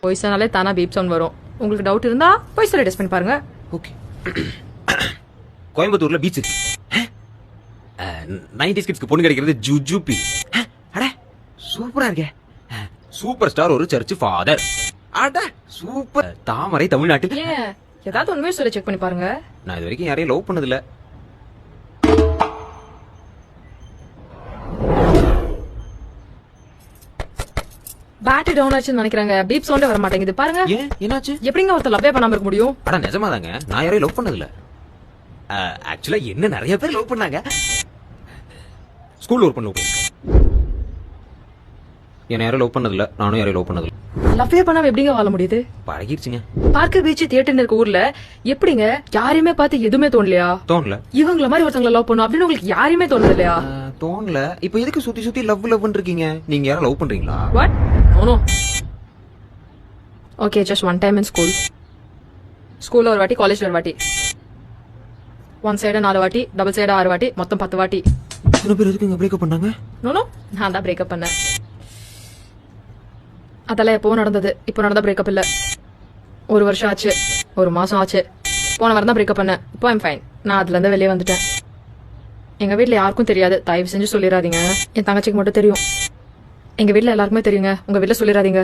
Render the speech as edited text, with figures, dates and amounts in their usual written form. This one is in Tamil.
வாய்ஸ் ஆனாலே தானா பீப் சவுண்ட் வரும். உங்களுக்கு டவுட் இருந்தா வாய்ஸ் டெஸ்ட் பண்ணி பாருங்க. ஓகே. கோயம்புத்தூர்ல பீச் இருக்கு. 90s கிட்ஸ்க்கு பொண்ணு கிடைக்கிறது ஜுஜுபி. அட சூப்பரா இருக்கே. சூப்பர் ஸ்டார் ஒரு சர்ச் ஃபாதர். அட சூப்பர். தாமரை தமிழ்நாட்டில். ஏன் ஏதாவது உண்மையை சொல்லி செக் பண்ணி பாருங்க. நான் இது வரைக்கும் யாரையும் லவ் பண்ணது இல்ல. பேட்டரி டவுன் ஆச்சுன்னு நினைக்கிறாங்க. பீப் சவுண்டே வர மாட்டேங்குது பாருங்க. ஏன் என்னாச்சு? எப்படிங்க ஒருத்தர் லவ்வே பண்ணாம இருக்க முடியும்? அட நிஜமாதாங்க, நான் யாரையும் லவ் பண்ணது இல்ல. ஆக்சுவலா என்ன நிறைய பேர் லவ் பண்ணாங்க. ஸ்கூல்ல ஒர்க் பண்ண என்ன யாரும் லவ் பண்ணது இல்ல, நானும் யாரையும் லவ் பண்ணது இல்ல. லவ்வே பண்ணாம எப்படிங்க வாழ முடியுது? பழகிடுச்சுங்க. பார்க்க பீச் தியேட்டர் இருக்க ஊர்ல எப்படிங்க யாரையுமே பார்த்து எதுவுமே தோணலையா? தோணல. இவங்கள மாதிரி ஒருத்தவங்களை லவ் பண்ணும் அப்படின்னு உங்களுக்கு யாருமே தோணுது இல்லையா? தோணல. இப்ப எதுக்கு சுத்தி சுத்தி லவ் லவ்னு இருக்கீங்க? நீங்க யாரும் லவ் பண்றீங்களா? What? No. Okay, just one time in school. ஸ்கூல்ல ஒரு வாட்டி, காலேஜ்ல ஒரு வாட்டி. ஒன் சைடு 4 வாட்டி, டபுள் சைடு 6 வாட்டி, மொத்தம் 10 வாட்டி. எத்தனை பேர் எதுக்குங்க பிரேக்கப் பண்ணாங்க? நோ, நான் தான் பிரேக்கப் பண்ணேன். அதெல்லாம் எப்போ நடந்தது. இப்போ நடந்த பிரேக்கப் இல்ல. 1 வருஷம் ஆச்சு, 1 மாசம் ஆச்சு. போன வாரம் தான் பிரேக்கப் பண்ணேன். இப்போ ஐம் ஃபைன். நான் அதுல இருந்து வெளியே வந்துட்டேன். எங்க வீட்ல யாருக்கும் தெரியாது, தயவு செஞ்சு சொல்லிடாதீங்க. என் தங்கச்சிக்கு மட்டும் தெரியும். எங்க வீட்ல எல்லாருக்குமே தெரியுங்க. உங்க வீட்ல சொல்லிடாதீங்க.